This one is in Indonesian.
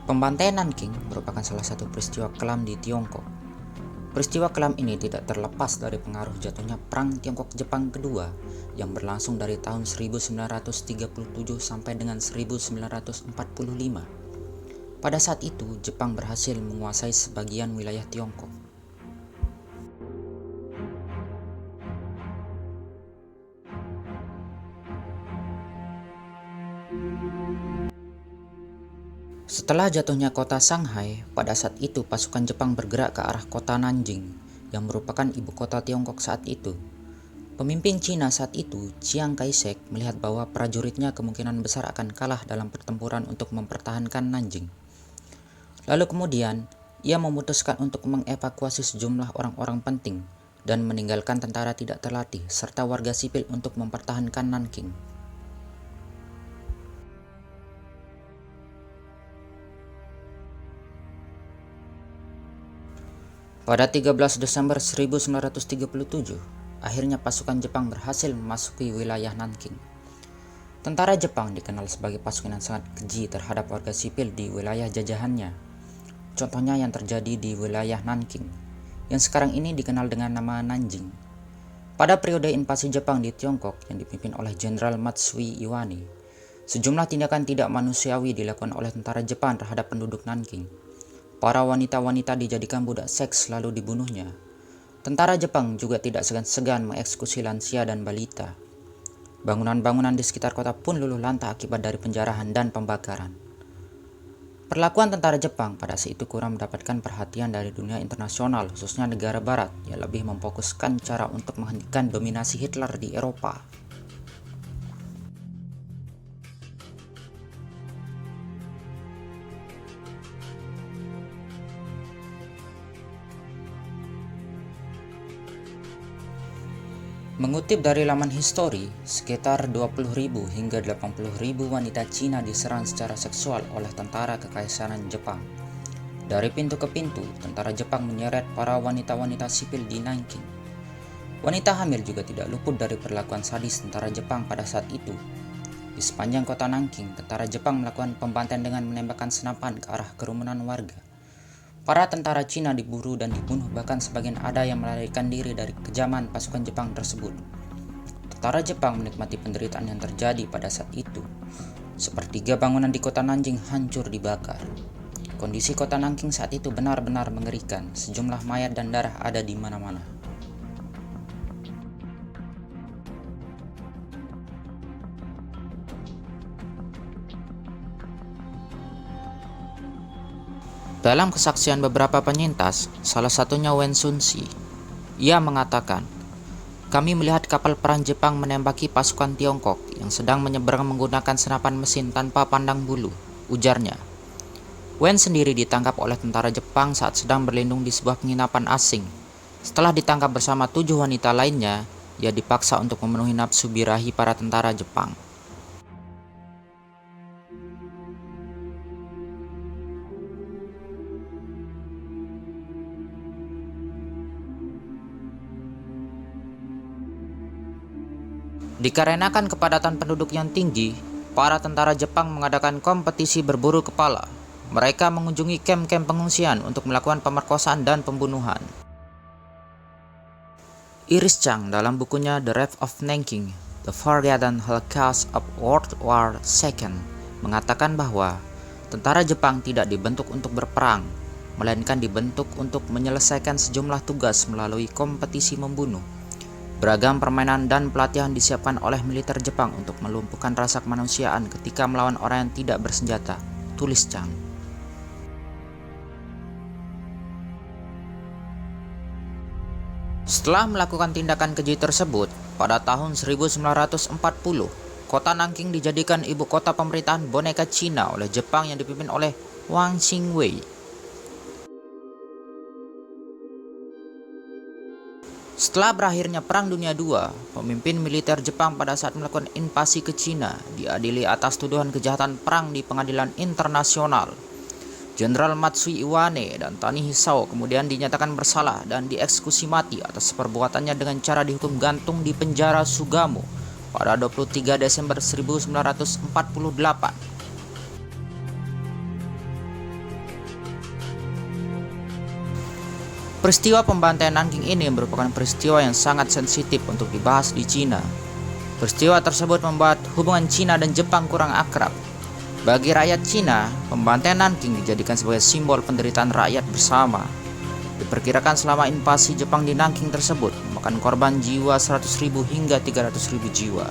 Pembantaian Nanking merupakan salah satu peristiwa kelam di Tiongkok. Peristiwa kelam ini tidak terlepas dari pengaruh jatuhnya Perang Tiongkok-Jepang kedua yang berlangsung dari tahun 1937 sampai dengan 1945. Pada saat itu, Jepang berhasil menguasai sebagian wilayah Tiongkok. Setelah jatuhnya kota Shanghai, pada saat itu pasukan Jepang bergerak ke arah kota Nanjing, yang merupakan ibu kota Tiongkok saat itu. Pemimpin Cina saat itu, Chiang Kai-shek, melihat bahwa prajuritnya kemungkinan besar akan kalah dalam pertempuran untuk mempertahankan Nanjing. Lalu kemudian, ia memutuskan untuk mengevakuasi sejumlah orang-orang penting dan meninggalkan tentara tidak terlatih serta warga sipil untuk mempertahankan Nanking. Pada 13 Desember 1937, akhirnya pasukan Jepang berhasil memasuki wilayah Nanking. Tentara Jepang dikenal sebagai pasukan yang sangat keji terhadap warga sipil di wilayah jajahannya. Contohnya yang terjadi di wilayah Nanking, yang sekarang ini dikenal dengan nama Nanjing. Pada periode invasi Jepang di Tiongkok yang dipimpin oleh Jenderal Matsui Iwane, sejumlah tindakan tidak manusiawi dilakukan oleh tentara Jepang terhadap penduduk Nanking. Para wanita-wanita dijadikan budak seks lalu dibunuhnya. Tentara Jepang juga tidak segan-segan mengeksekusi lansia dan balita. Bangunan-bangunan di sekitar kota pun luluh lantah akibat dari penjarahan dan pembakaran. Perlakuan tentara Jepang pada saat itu kurang mendapatkan perhatian dari dunia internasional, khususnya negara barat, yang lebih memfokuskan cara untuk menghentikan dominasi Hitler di Eropa. Mengutip dari laman History, sekitar 20.000 hingga 80.000 wanita Cina diserang secara seksual oleh tentara Kekaisaran Jepang. Dari pintu ke pintu, tentara Jepang menyeret para wanita-wanita sipil di Nanking. Wanita hamil juga tidak luput dari perlakuan sadis tentara Jepang pada saat itu. Di sepanjang kota Nanking, tentara Jepang melakukan pembantaian dengan menembakkan senapan ke arah kerumunan warga. Para tentara Cina diburu dan dibunuh, bahkan sebagian ada yang melarikan diri dari kejaman pasukan Jepang tersebut. Tentara Jepang menikmati penderitaan yang terjadi pada saat itu. Sepertiga bangunan di kota Nanjing hancur dibakar. Kondisi kota Nanking saat itu benar-benar mengerikan. Sejumlah mayat dan darah ada di mana-mana. Dalam kesaksian beberapa penyintas, salah satunya Wen Sunsi, ia mengatakan, "Kami melihat kapal perang Jepang menembaki pasukan Tiongkok yang sedang menyeberang menggunakan senapan mesin tanpa pandang bulu," ujarnya. Wen sendiri ditangkap oleh tentara Jepang saat sedang berlindung di sebuah penginapan asing. Setelah ditangkap bersama 7 wanita lainnya, ia dipaksa untuk memenuhi nafsu birahi para tentara Jepang. Dikarenakan kepadatan penduduk yang tinggi, para tentara Jepang mengadakan kompetisi berburu kepala. Mereka mengunjungi kamp-kamp pengungsian untuk melakukan pemerkosaan dan pembunuhan. Iris Chang dalam bukunya The Wrath of Nanking, The Forgotten Holocaust of World War II mengatakan bahwa tentara Jepang tidak dibentuk untuk berperang, melainkan dibentuk untuk menyelesaikan sejumlah tugas melalui kompetisi membunuh. Beragam permainan dan pelatihan disiapkan oleh militer Jepang untuk melumpuhkan rasa kemanusiaan ketika melawan orang yang tidak bersenjata, tulis Chang. Setelah melakukan tindakan keji tersebut, pada tahun 1940, kota Nanking dijadikan ibu kota pemerintahan boneka Cina oleh Jepang yang dipimpin oleh Wang Xingwei. Setelah berakhirnya Perang Dunia II, pemimpin militer Jepang pada saat melakukan invasi ke Cina diadili atas tuduhan kejahatan perang di pengadilan internasional. Jenderal Matsui Iwane dan Tani Hisao kemudian dinyatakan bersalah dan dieksekusi mati atas perbuatannya dengan cara dihukum gantung di penjara Sugamo pada 23 Desember 1948. Peristiwa pembantaian Nanking ini merupakan peristiwa yang sangat sensitif untuk dibahas di Cina. Peristiwa tersebut membuat hubungan Cina dan Jepang kurang akrab. Bagi rakyat Cina, pembantaian Nanking dijadikan sebagai simbol penderitaan rakyat bersama. Diperkirakan selama invasi Jepang di Nanking tersebut memakan korban jiwa 100.000 hingga 300.000 jiwa.